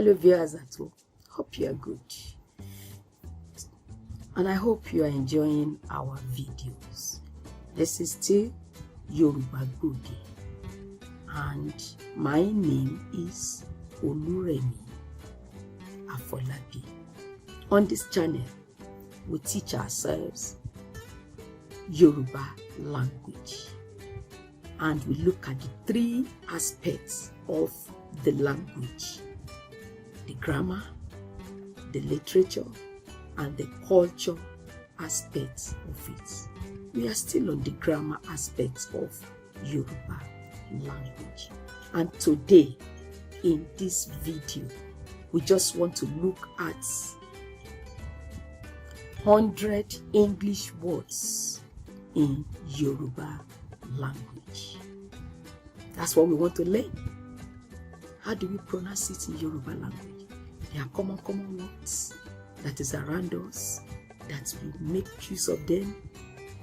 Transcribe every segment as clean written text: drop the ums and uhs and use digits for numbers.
fellow viewers at home, hope you are good. And I hope you are enjoying our videos. This is still Yoruba Gbode. And my name is Oluremi Afolabi. On this channel, we teach ourselves Yoruba language. And we look at the three aspects of the language: the grammar, the literature, and the culture aspects of it. We are still on the grammar aspects of Yoruba language. And today, in this video, we just want to look at 100 English words in Yoruba language. That's what we want to learn. How do we pronounce it in Yoruba language? There are common words that is around us that we make use of them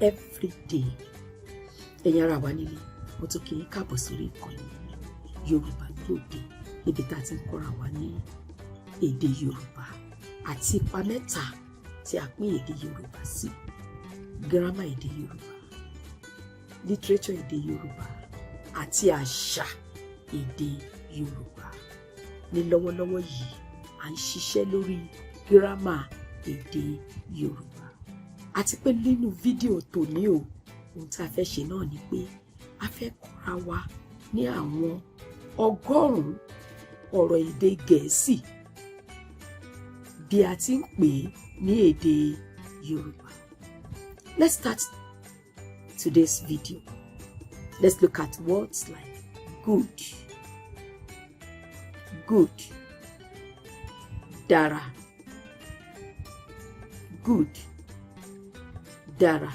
every day. Ẹ̀yin ará wa nílé, mo tún kí yín káàbọ̀ sórí ìkànnì Yorùbá Gbòde, níbi tá a ti ń kọ́ra wa ní èdè Yorùbá àti ipa mẹ́ta tí a pín èdè Yorùbá sí: grammar èdè Yorùbá, literature èdè Yorùbá, àti àṣà èdè Yorùbá. Ní lọ́wọ́lọ́wọ́ yìí, à ń ṣiṣẹ́ lórí grammar èdè Yorùbá. Àti pé nínú fídíò tòní o, ohun tí a fẹ́ ṣe náà ni pé a fẹ́ kọ́ra wa ní àwọn 100 ọ̀rọ̀ èdè Gẹ̀ẹ́sì bí a ti ń pè é ní èdè Yorùbá. Let's start today's video. Let's look at words like good, good, dára, good, dára,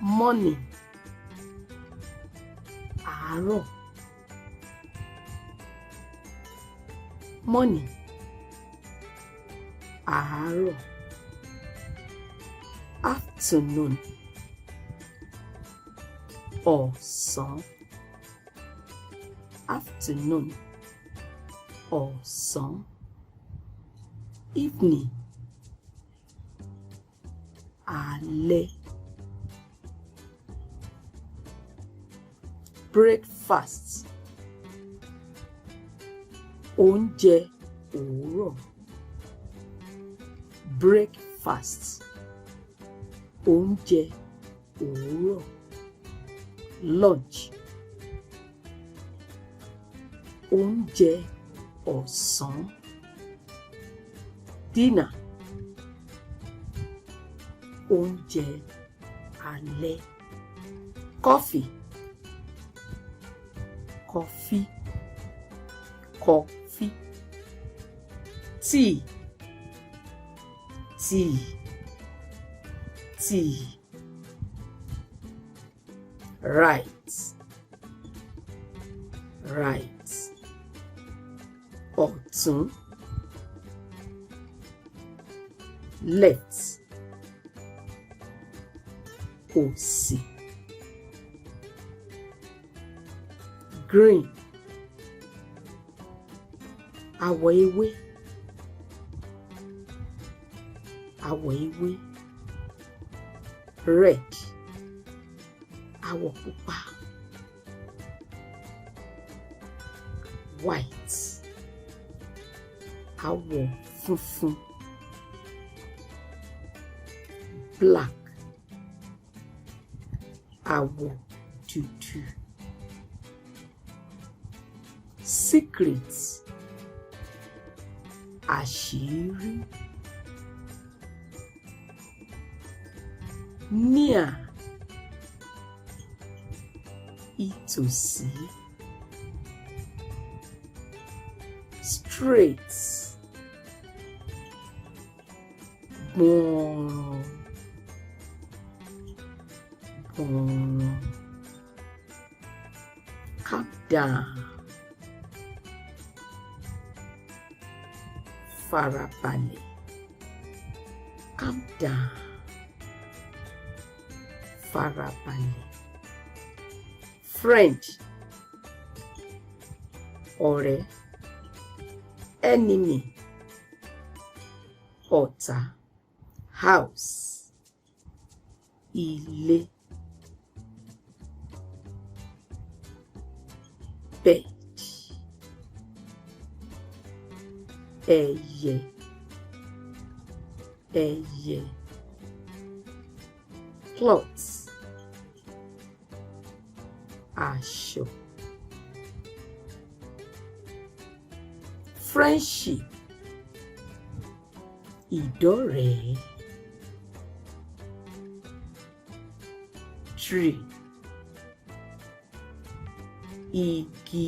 morning, àárọ̀, morning, àárọ̀, afternoon, ọ̀sán, afternoon, ọ̀sán, evening, alẹ́, breakfast, oúnjẹ òwúrọ̀, breakfast, oúnjẹ òwúrọ̀, lunch, oúnjẹ ọ̀sán, dinner, oúnjẹ alẹ́, coffee, coffee, coffee, tea, tea, tea, right, right, ọ̀tún, left, òsì, green, àwọ̀ ewé, àwọ̀ ewé, red, àwọ̀ pupa, white, àwọ̀ funfun, black, àwọ̀ dúdú, secret, àṣírí, near, ìtòsí, straight, gbọ̀nràn, gbọ̀nràn, calm down, farabalẹ̀, calm down, farabalẹ̀, friend, ọ̀rẹ́, enemy, ọ̀tá, house, ilé, bed, ẹyẹ, ẹyẹ, cloth, aṣọ, friendship, ìdọ́rẹ̀ẹ́, tree, igi,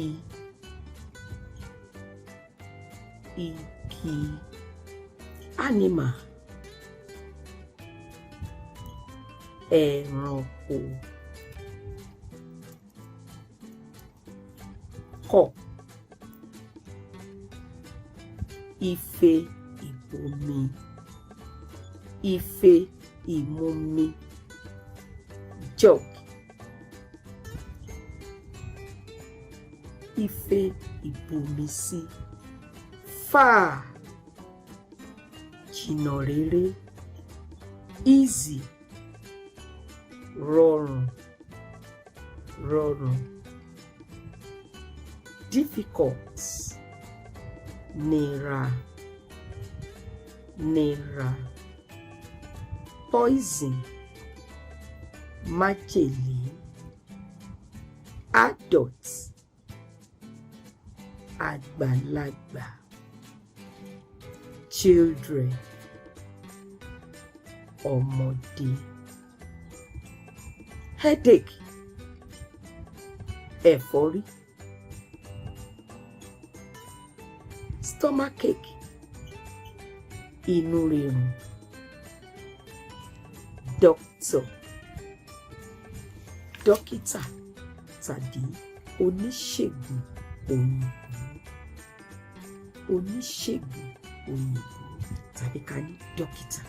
igi, animal, ẹranko, cup, ife ìbomi, ife ìmumi, jug, ife ìbomisí, far, jìnnà réré, easy, rọrùn, rọrùn, difficult, nira, nira, poison, májèlé, adult, àgbàlagbà, children, ọmọdé, headache, ẹ̀fọ́rí, stomachache, inú rírun, doctor, dókítà tàbí oníṣègùn òyìnbó, oníṣègùn òyìnbó tàbí ká ní dókítà.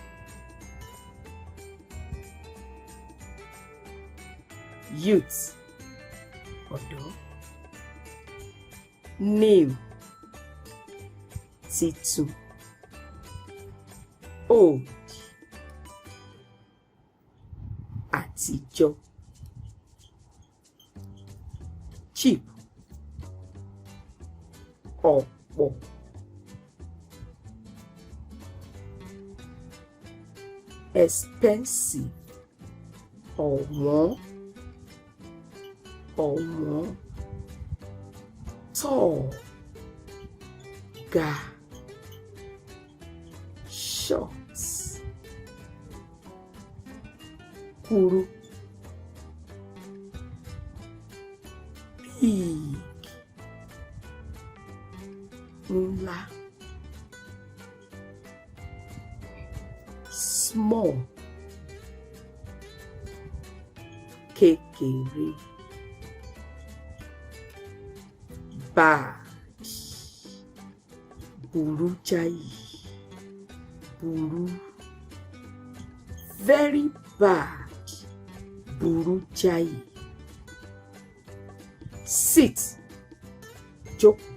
Youth, ọ̀dọ́, new, titun, old, àtijọ́, cheap, ọ̀pọ̀, expensive, ọ̀wọ́n, ọ̀wọ́n, tall, ga, short, kúrú, big, ńlá, small, kékeré, bad, burú jáì, burú, very bad, burú jáì, sit, jókòó,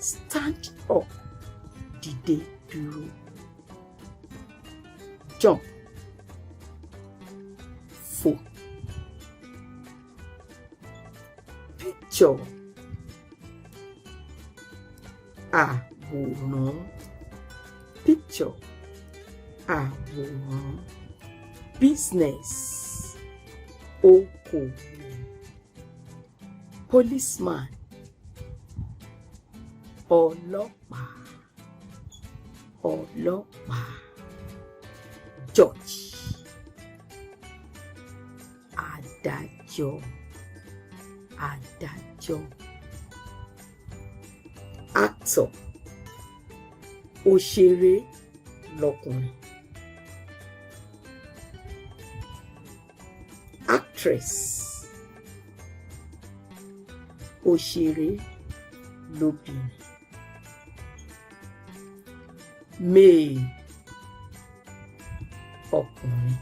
stand up, dìde dúró, jump, fò, picture, àwòrán, picture, àwòrán, business, okòwò, policeman, ọlọ́pàá, ọlọ́pàá, judge, adájọ́, adájọ́, actor, òṣèré lọ́kùnrin, actress, òṣèré lóbìnrin, male, ọkùnrin,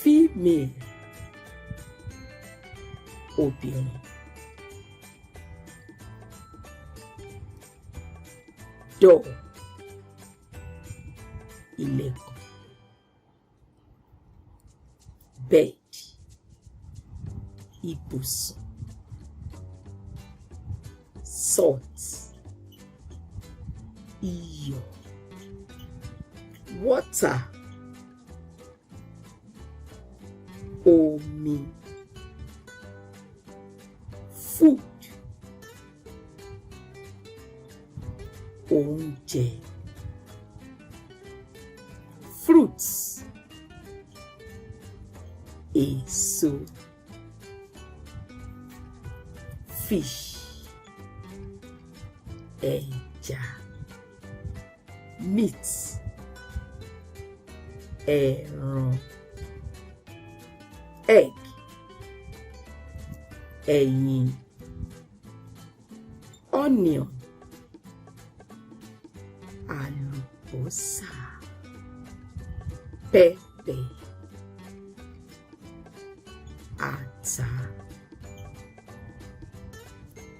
female, obìnrin, door, ilẹ̀kùn. Bed, ibùsùn. Salt, iyọ̀. Water, omi. Food, oúnjẹ. Fruits, èso. Fish, ẹja. Meat, ẹran. Egg, ẹyin. Onion, àlùbọ́sà. Pepper, ata.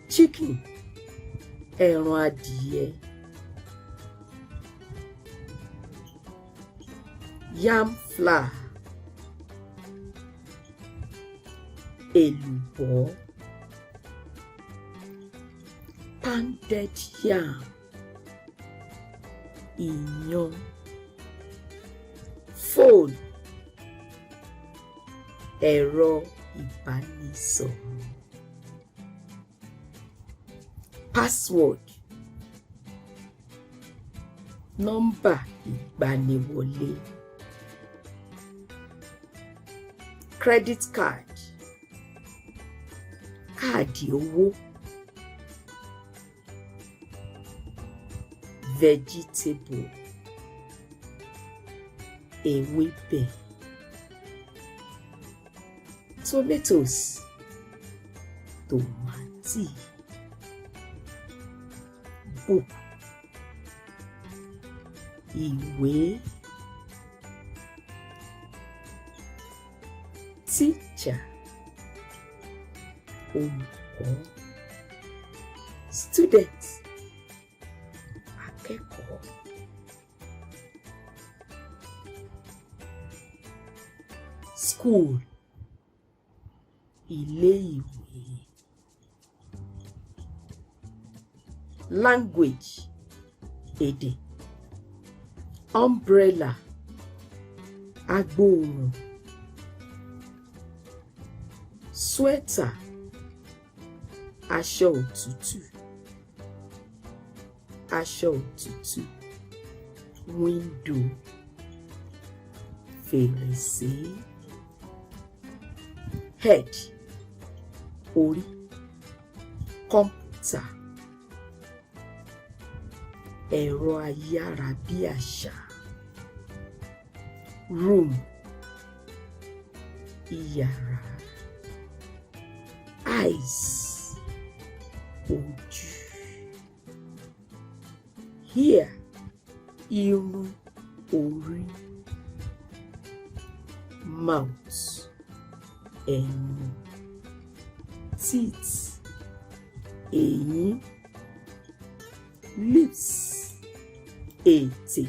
Chicken, ẹran adìyẹ. Yam flour, èlùbọ́. Pounded yam, iyán. Phone, ẹ̀rọ ìbánisọ̀rọ̀. Password, nọ́mbà ìgbaniwọlé. Credit card, káàdì owó. Vegetable, ewébẹ̀. Tomatoes, tòmátì. Book, ìwé. Teacher, olùkọ́. Student, akẹ́kọ̀ọ́. School, ilé ìwé. Language, èdè. Umbrella, agbòòrùn. Sweater, aṣọ òtútù. Aṣọ òtútù. Window, fèrèsé. Head, orí. Computer, ẹ̀rọ ayárabíàṣá. Room, iyàrá. Eyes, ojú. Hair, irun orí. Mouth, ẹnu. Teeth, eyín. Lips, ètè.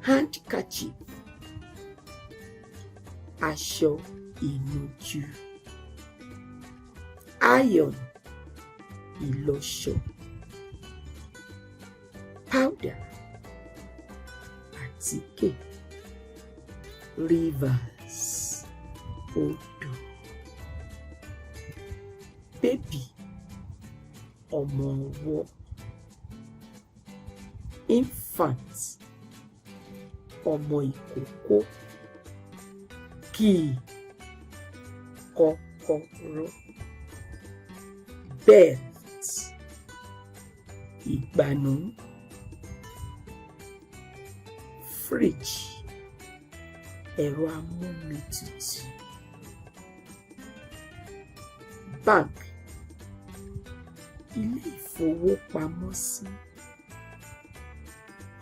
Handkerchief, aṣọ ìnujú. Iron, ìlọṣọ. Powder, àtíkè. Rivers, odò. Baby, ọmọ ọwọ́. Infant, ọmọ ìkókó. Key, kọ́kọ́rọ́. Belt, ìgbànú. Fridge, ẹ̀rọ amómitutù. Bank, ilé ìfowópamọ́sí.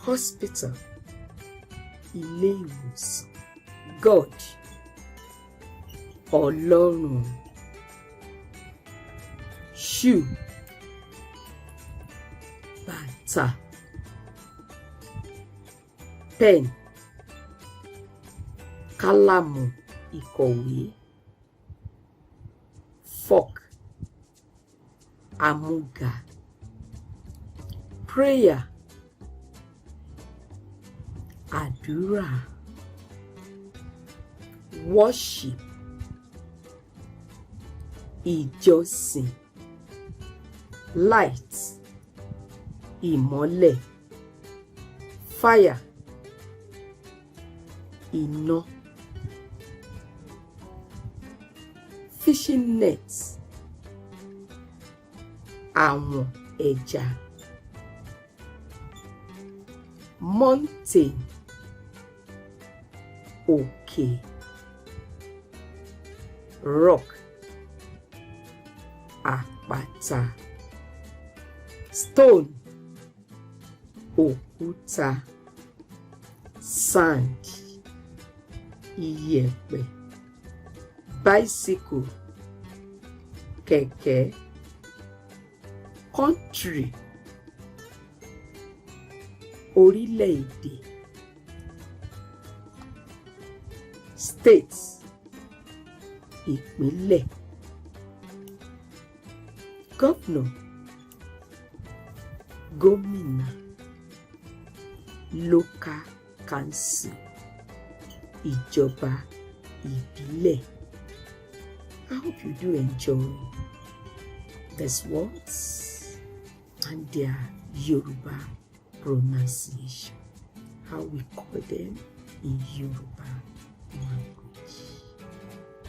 Hospital, ilé ìwòsàn. God, Ọlọ́run. Shoe, bàtà. Pen, kálámù ìkọ̀wé. Fork, àmúga. Prayer, àdúrà. Worship, ìjọsìn. Light, ìmọ́lẹ̀. Fire, iná. Fishing net, àwọn ẹja. Mountain, òkè. Rock, àpáta. Stone, òkúta. Sand, iyẹ̀pẹ̀. Bicycle, kẹ̀kẹ́. Country, orílẹ̀-èdè. State, ìpínlẹ̀. Governor, gómìnà. Local council, ìjọba ìbílẹ̀. I hope you do enjoy these words and their Yoruba pronunciation, how we call them in Yoruba language.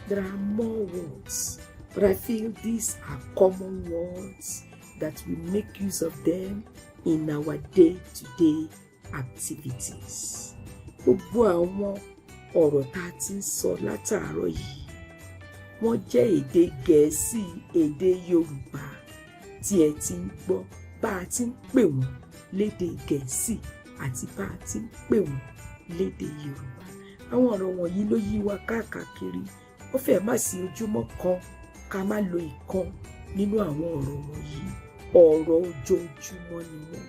There are more words, but I feel these are common words that we make use of them in our day-to-day activities. Gbogbo àwọn ọ̀rọ̀ tá a ti ń sọ látàárọ̀ yìí, wọ́n jẹ́ èdè Gẹ̀ẹ́sì, èdè Yorùbá tí ẹ ti ń gbọ́ bá a ti ń pè wọ́n lédè Gẹ̀ẹ́sì àti bá a ti ń pè wọ́n lédè Yorùbá. Àwọn ọ̀rọ̀ wọ̀nyí ló yí wa káàkiri. Ó fẹ́ má sí ojúmọ́ kan ká má lo ìkan nínú àwọn ọ̀rọ̀ wọ̀nyí. Ọ̀rọ̀ ojoojúmọ́ ni wọ́n.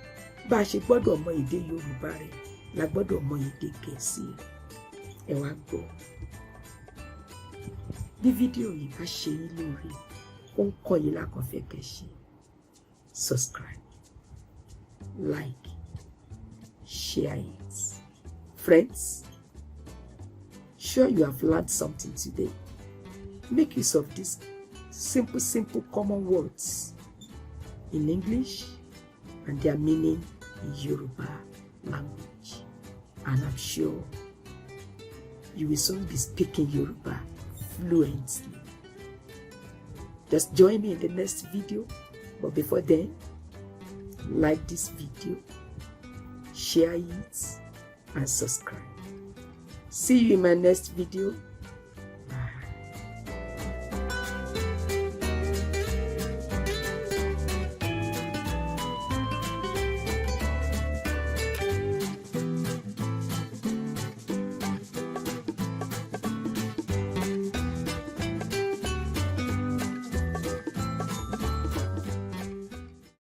Bá a ṣe gbọ́dọ̀ mọ èdè Yorùbá rẹ̀ la gbọ́dọ̀ mọ èdè Gẹ̀ẹ́sì rẹ̀. Ẹ wá gbọ́. Bí fídíò yìí bá ṣe yín lóore, ó ń kọ́ yín lákọ̀ọ́fẹ́ kẹ́ṣe. Subscribe, like, share it. Friends, sure you have learned something today. Make use of these simple common words in English and their meaning in Yoruba language. And I'm sure you will soon be speaking Yoruba fluently. Just join me in the next video. But before then, like this video, share it, and subscribe. See you in my next video.